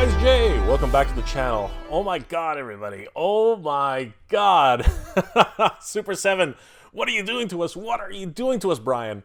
guys, Jay. Welcome back to the channel. Oh my god, everybody. Oh my god. Super7, what are you doing to us? What are you doing to us, Brian?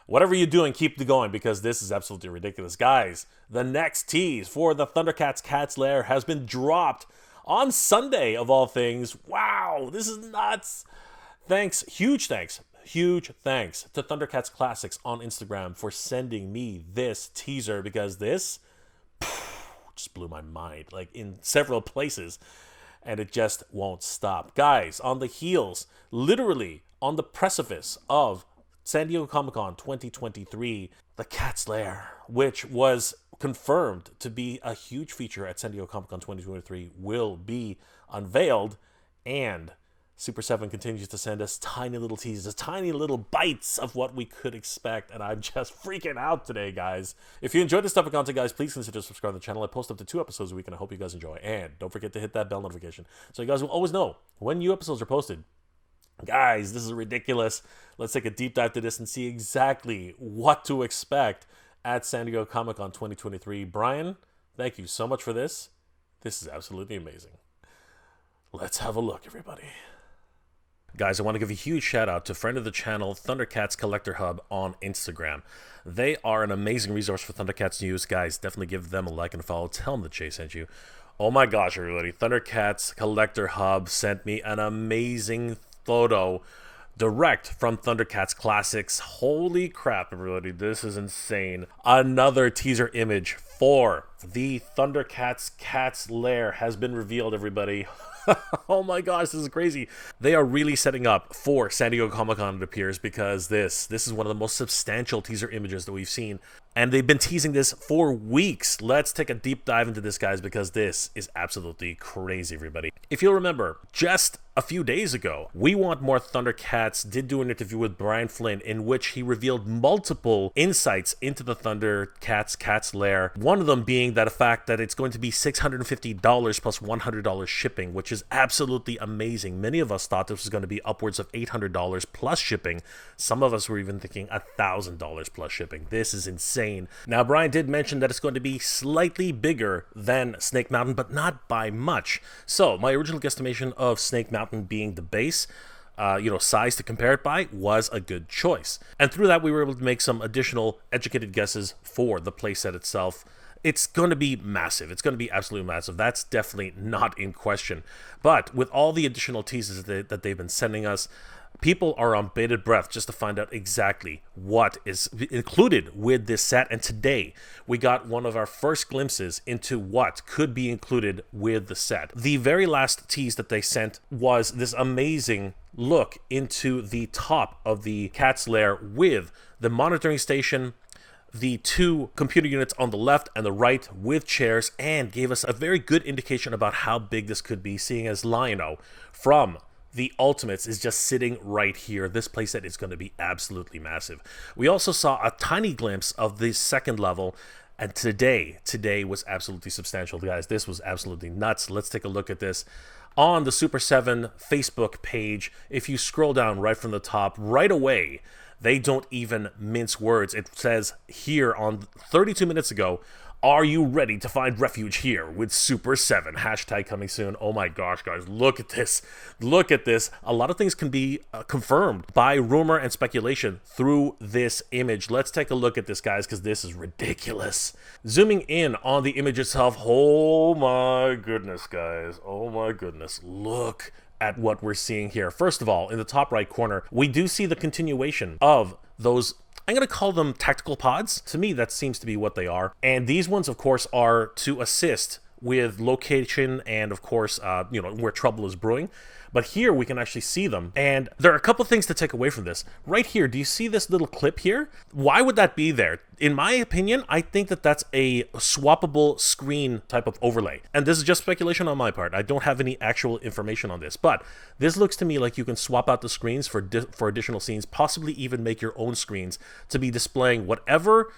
Whatever you're doing, keep it going because this is absolutely ridiculous. Guys, the next tease for the Thundercats Cats Lair has been dropped on Sunday, of all things. Wow, this is nuts. Huge thanks to Thundercats Classics on Instagram for sending me this teaser because this just blew my mind, like in several places, and it just won't stop. Guys, on the heels, literally on the precipice of San Diego Comic-Con 2023, the Cats Lair, which was confirmed to be a huge feature at San Diego Comic-Con 2023, will be unveiled, and Super7 continues to send us tiny little teasers, tiny little bites of what we could expect, and I'm just freaking out today, guys. If you enjoyed this type of content, guys, please consider subscribing to the channel. I post up to 2 episodes a week, and I hope you guys enjoy. And don't forget to hit that bell notification so you guys will always know when new episodes are posted. Guys, this is ridiculous. Let's take a deep dive to this and see exactly what to expect at San Diego Comic-Con 2023. Brian, thank you so much for this. This is absolutely amazing. Let's have a look, everybody. Guys, I want to give a huge shout out to friend of the channel, Thundercats Collector Hub on Instagram. They are an amazing resource for Thundercats news. Guys, definitely give them a like and a follow. Tell them that Jay sent you. Oh my gosh, everybody. Thundercats Collector Hub sent me an amazing photo direct from Thundercats Classics. Holy crap, everybody. This is insane. Another teaser image for the Thundercats Cats Lair has been revealed, everybody. Oh my gosh, this is crazy. They are really setting up for San Diego Comic-Con, it appears, because this is one of the most substantial teaser images that we've seen. And they've been teasing this for weeks. Let's take a deep dive into this, guys, because this is absolutely crazy, everybody. If you'll remember, just a few days ago, We Want More Thundercats did do an interview with Brian Flynn in which he revealed multiple insights into the Thundercats Cats Lair. One of them being that a fact that it's going to be $650 plus $100 shipping, which is absolutely amazing. Many of us thought this was going to be upwards of $800 plus shipping. Some of us were even thinking $1,000 plus shipping. This is insane. Now, Brian did mention that it's going to be slightly bigger than Snake Mountain, but not by much. So, my original guesstimation of Snake Mountain being the base, size to compare it by, was a good choice. And through that, we were able to make some additional educated guesses for the playset itself. It's going to be massive. It's going to be absolutely massive. That's definitely not in question. But with all the additional teases that they've been sending us, people are on bated breath just to find out exactly what is included with this set. And today, we got one of our first glimpses into what could be included with the set. The very last tease that they sent was this amazing look into the top of the Cats Lair with the monitoring station, the 2 computer units on the left and the right with chairs, and gave us a very good indication about how big this could be, seeing as Lion-O from the Ultimates is just sitting right here. This playset is going to be absolutely massive. We also saw a tiny glimpse of the second level, and today was absolutely substantial, guys. This was absolutely nuts. Let's take a look at this on the Super7 Facebook page. If you scroll down right from the top, right away, they don't even mince words. It says here on 32 minutes ago, "Are you ready to find refuge here with Super7? Hashtag coming soon." Oh my gosh, guys, look at this. Look at this. A lot of things can be confirmed by rumor and speculation through this image. Let's take a look at this, guys, because this is ridiculous. Zooming in on the image itself, oh my goodness, guys. Oh my goodness. Look at what we're seeing here. First of all, in the top right corner, we do see the continuation of those, I'm going to call them tactical pods. To me, that seems to be what they are. And these ones, of course, are to assist with location and, of course, where trouble is brewing. But here we can actually see them. And there are a couple things to take away from this. Right here, do you see this little clip here? Why would that be there? In my opinion, I think that that's a swappable screen type of overlay. And this is just speculation on my part. I don't have any actual information on this. But this looks to me like you can swap out the screens for additional scenes, possibly even make your own screens to be displaying whatever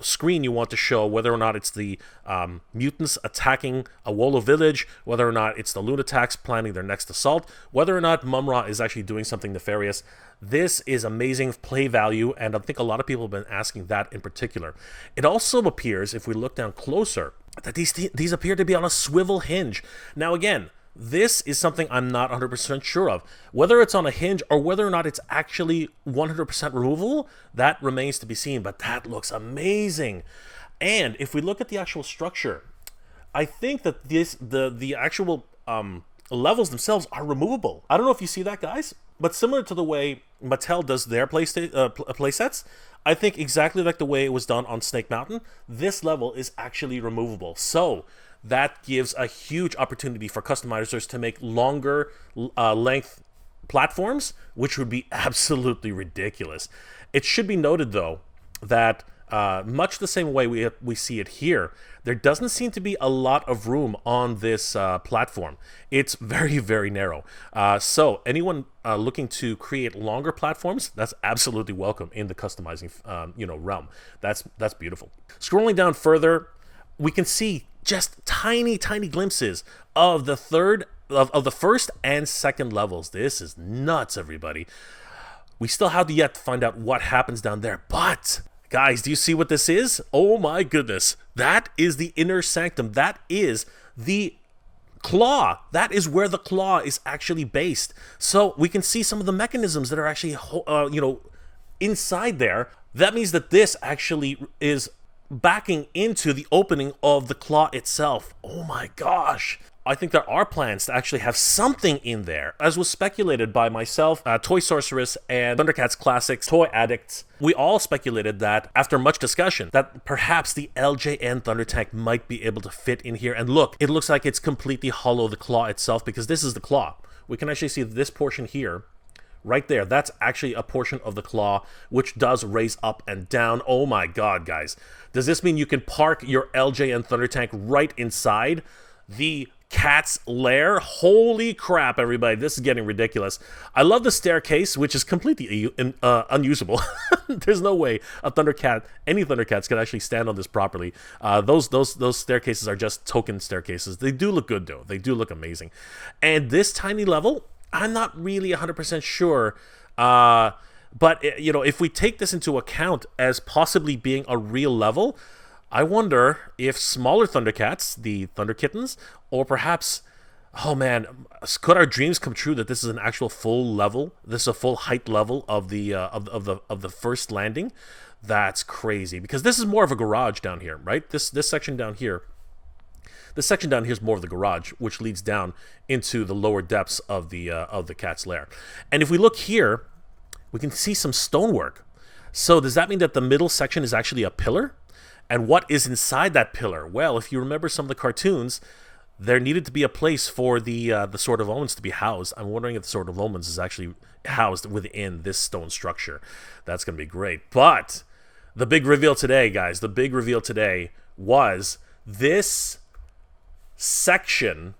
screen you want to show, whether or not it's the mutants attacking a Wolo village, whether or not it's the Lunatics planning their next assault, whether or not Mumra is actually doing something nefarious. This is amazing play value, and I think a lot of people have been asking that in particular. It also appears, if we look down closer, that these appear to be on a swivel hinge. Now again, this is something I'm not 100% sure of. Whether it's on a hinge or whether or not it's actually 100% removable, that remains to be seen, but that looks amazing. And if we look at the actual structure, I think that the actual levels themselves are removable. I don't know if you see that, guys, but similar to the way Mattel does their play sets, I think exactly like the way it was done on Snake Mountain, this level is actually removable. So that gives a huge opportunity for customizers to make longer length platforms, which would be absolutely ridiculous. It should be noted, though, that much the same way we see it here, there doesn't seem to be a lot of room on this platform. It's very, very narrow. So anyone looking to create longer platforms, that's absolutely welcome in the customizing realm. That's beautiful. Scrolling down further, we can see just tiny glimpses of the first and second levels. This is nuts, everybody. We still have to yet find out what happens down there, but guys, do you see what this is? Oh my goodness. That is the inner sanctum. That is the claw. That is where the claw is actually based. So we can see some of the mechanisms that are actually, inside there. That means that this actually is backing into the opening of the claw itself. Oh my gosh. I think there are plans to actually have something in there. As was speculated by myself, Toy Sorceress, and Thundercats Classics Toy Addicts, we all speculated that, after much discussion, that perhaps the LJN Thundertank might be able to fit in here. And look, it looks like it's completely hollow, the claw itself, because this is the claw. We can actually see this portion here, right there. That's actually a portion of the claw, which does raise up and down. Oh my god, guys. Does this mean you can park your LJN Thundertank right inside the Cats Lair? Holy crap, everybody. This is getting ridiculous. I love the staircase, which is completely unusable. There's no way any Thundercats can actually stand on this properly. Those staircases are just token staircases. They do look good, though. They do look amazing. And this tiny level, I'm not really 100% sure. But, if we take this into account as possibly being a real level, I wonder if smaller Thundercats, the Thunder Kittens, or perhaps, oh man, could our dreams come true that this is an actual full level? This is a full height level of the first landing. That's crazy, because this is more of a garage down here, right? This section down here. This section down here is more of the garage, which leads down into the lower depths of the Cats Lair. And if we look here, we can see some stonework. So does that mean that the middle section is actually a pillar? And what is inside that pillar? Well, if you remember some of the cartoons, there needed to be a place for the Sword of Omens to be housed. I'm wondering if the Sword of Omens is actually housed within this stone structure. That's going to be great. But the big reveal today, guys, the big reveal today was this section,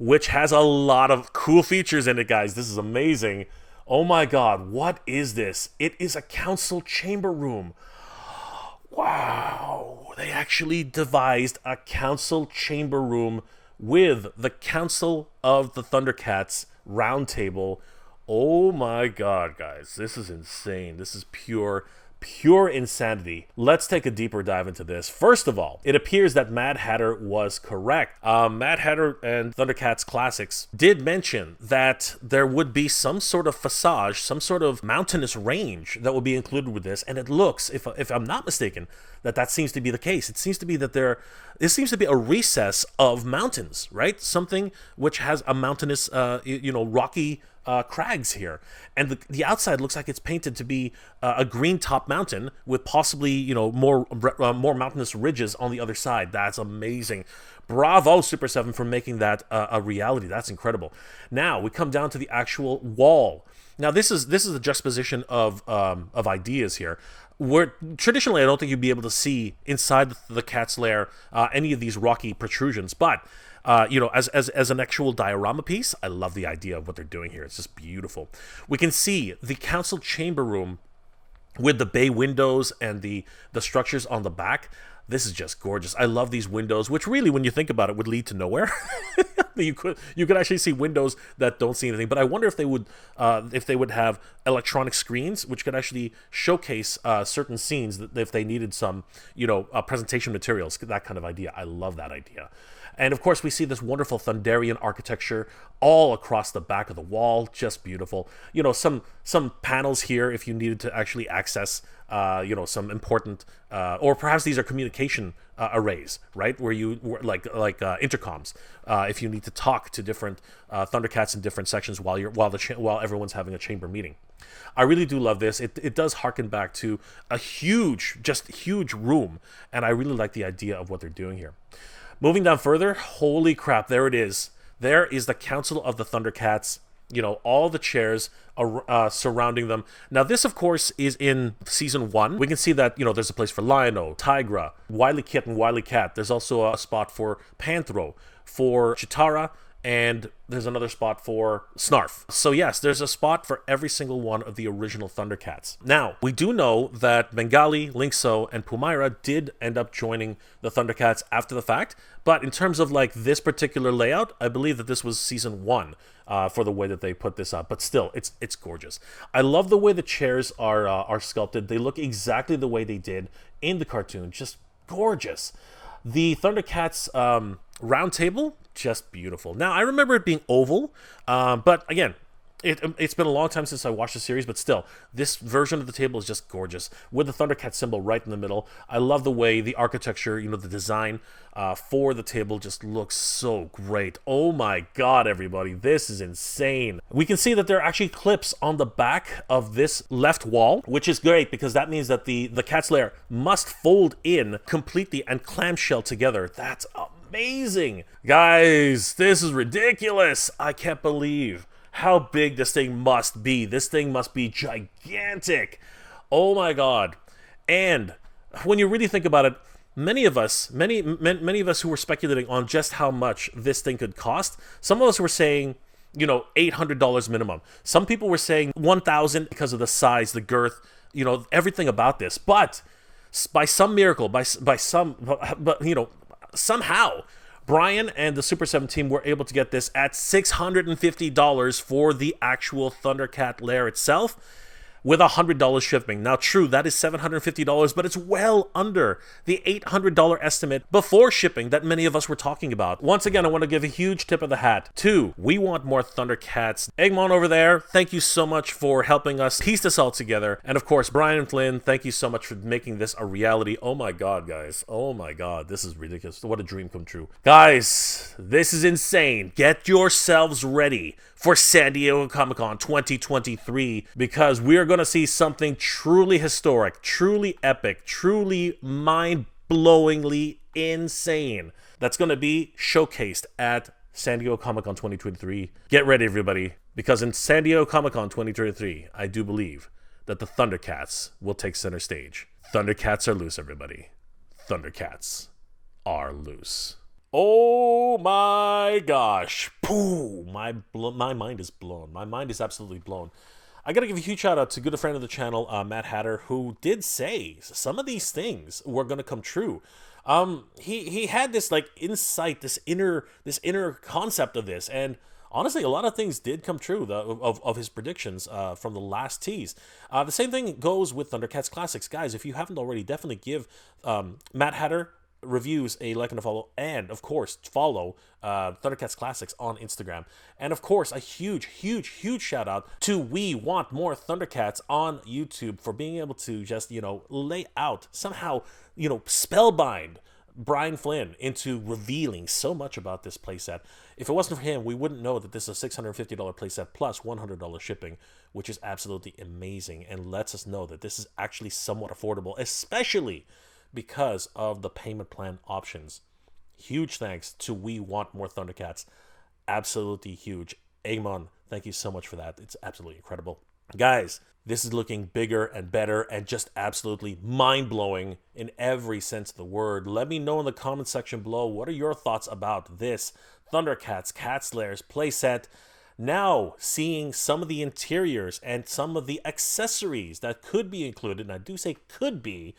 which has a lot of cool features in it, guys. This is amazing. Oh my god, what is this? It is a council chamber room. Wow, they actually devised a council chamber room with the Council of the Thundercats Round Table. Oh my god, guys, this is insane. This is pure insanity. Let's take a deeper dive into this. First of all, it appears that Mad Hatter was correct. Mad Hatter and Thundercats Classics did mention that there would be some sort of facade, some sort of mountainous range that will be included with this, and it looks, if I'm not mistaken, that seems to be the case. It seems to be that this seems to be a recess of mountains, right? Something which has a mountainous, rocky crags here, and the outside looks like it's painted to be a green top mountain with possibly more mountainous ridges on the other side. That's amazing. Bravo, Super7, for making that a reality. That's incredible. Now we come down to the actual wall. Now this is a juxtaposition of ideas here. Where traditionally I don't think you'd be able to see inside the Cats Lair any of these rocky protrusions, but as an actual diorama piece, I love the idea of what they're doing here. It's just beautiful. We can see the council chamber room with the bay windows and the structures on the back. This is just gorgeous. I love these windows, which really, when you think about it, would lead to nowhere. you could actually see windows that don't see anything. But I wonder if they would have electronic screens which could actually showcase certain scenes that if they needed some presentation materials, that kind of idea. I love that idea. And of course, we see this wonderful Thunderian architecture all across the back of the wall, just beautiful. Some panels here if you needed to actually access some important, or perhaps these are communication arrays, right? Where like intercoms, if you need to talk to different Thundercats in different sections while everyone's having a chamber meeting. I really do love this. It does harken back to a huge room, and I really like the idea of what they're doing here. Moving down further, holy crap, there it is. There is the Council of the Thundercats. All the chairs surrounding them. Now, this, of course, is in Season 1. We can see that, there's a place for Lion-O, Tigra, Wily Kit, and Wily Cat. There's also a spot for Panthro, for Chitara, and there's another spot for Snarf. So yes, there's a spot for every single one of the original Thundercats. Now, we do know that Bengali, Linkso, and Pumaira did end up joining the Thundercats after the fact, but in terms of like this particular layout, I believe that this was Season 1 for the way that they put this up. But still, it's gorgeous. I love the way the chairs are sculpted. They look exactly the way they did in the cartoon. Just gorgeous. The Thundercats Round Table, just beautiful. Now, I remember it being oval, but again, it's been a long time since I watched the series, but still, this version of the table is just gorgeous, with the Thundercat symbol right in the middle. I love the way the architecture, the design for the table just looks so great. Oh my god, everybody, this is insane. We can see that there are actually clips on the back of this left wall, which is great because that means that the Cats Lair must fold in completely and clamshell together. That's amazing. Guys, this is ridiculous. I can't believe how big this thing must be. This thing must be gigantic. Oh my god. And when you really think about it, many of us who were speculating on just how much this thing could cost, some of us were saying, $800 minimum. Some people were saying $1,000 because of the size, the girth, everything about this. But by some miracle, somehow Brian and the Super7 team were able to get this at $650 for the actual Thundercat Lair itself, with $100 shipping. Now, true, that is $750, but it's well under the $800 estimate before shipping that many of us were talking about. Once again, I want to give a huge tip of the hat to We Want More Thundercats. Eggmon over there, thank you so much for helping us piece this all together. And of course, Brian and Flynn, thank you so much for making this a reality. Oh my god, guys. Oh my god, this is ridiculous. What a dream come true. Guys, this is insane. Get yourselves ready for San Diego Comic-Con 2023, because we are going to see something truly historic, truly epic, truly mind-blowingly insane that's going to be showcased at San Diego Comic-Con 2023. Get ready, everybody, because in San Diego Comic-Con 2023, I do believe that the Thundercats will take center stage. Thundercats are loose, everybody. Thundercats are loose. Oh my gosh. Pooh, my mind is blown. My mind is absolutely blown. I gotta give a huge shout out to good friend of the channel, Matt Hatter, who did say some of these things were gonna come true. He had this like insight, this inner concept of this, and honestly, a lot of things did come true of his predictions from the last tease. The same thing goes with Thundercats Classics. Guys, if you haven't already, definitely give Matt Hatter Reviews a like and a follow, and of course follow Thundercats Classics on Instagram. And of course, a huge shout out to We Want More Thundercats on YouTube for being able to just lay out, somehow spellbind Brian Flynn into revealing so much about this playset. If it wasn't for him, we wouldn't know that this is a $650 playset plus $100 shipping, which is absolutely amazing and lets us know that this is actually somewhat affordable, especially because of the payment plan options. Huge thanks to We Want More Thundercats. Absolutely huge. Eggmon, thank you so much for that. It's absolutely incredible. Guys, this is looking bigger and better and just absolutely mind-blowing in every sense of the word. Let me know in the comment section below, what are your thoughts about this Thundercats Cats Lair's playset? Now, seeing some of the interiors and some of the accessories that could be included, and I do say could be,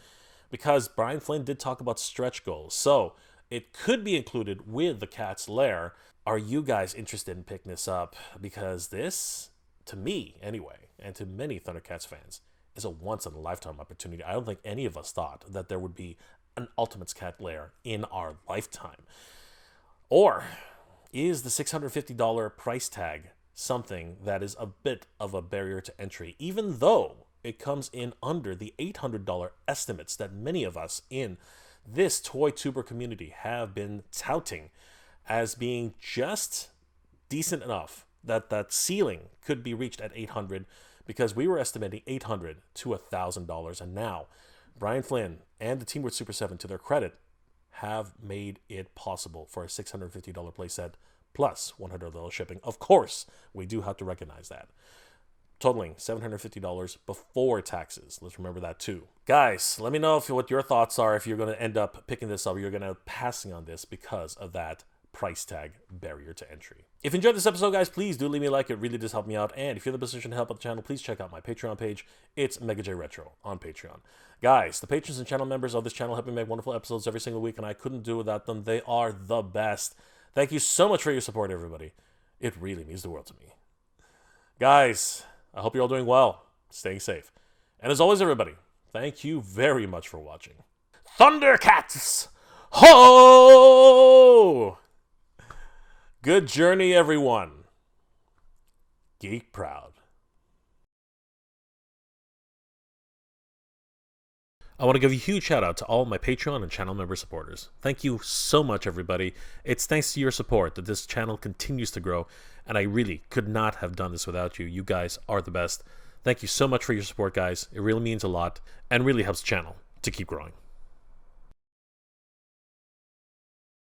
because Brian Flynn did talk about stretch goals. So it could be included with the Cats Lair. Are you guys interested in picking this up? Because this, to me anyway, and to many Thundercats fans, is a once-in-a-lifetime opportunity. I don't think any of us thought that there would be an Ultimates Cat Lair in our lifetime. Or is the $650 price tag something that is a bit of a barrier to entry, even though it comes in under the $800 estimates that many of us in this toy tuber community have been touting as being just decent enough that that ceiling could be reached at $800, because we were estimating $800 to $1,000, and now Brian Flynn and the team with Super7, to their credit, have made it possible for a $650 playset plus $100 shipping. Of course, we do have to recognize that. Totaling $750 before taxes. Let's remember that too. Guys, let me know what your thoughts are, if you're going to end up picking this up, or you're going to passing on this because of that price tag barrier to entry. If you enjoyed this episode, guys, please do leave me a like. It really does help me out. And if you're in the position to help out the channel, please check out my Patreon page. It's MegaJ Retro on Patreon. Guys, the patrons and channel members of this channel help me make wonderful episodes every single week, and I couldn't do without them. They are the best. Thank you so much for your support, everybody. It really means the world to me. Guys, I hope you're all doing well, staying safe. And as always, everybody, thank you very much for watching. Thundercats! Ho! Good journey, everyone. Geek proud. I want to give a huge shout out to all my Patreon and channel member supporters. Thank you so much, everybody. It's thanks to your support that this channel continues to grow, and I really could not have done this without you. You guys are the best. Thank you so much for your support, guys. It really means a lot and really helps the channel to keep growing.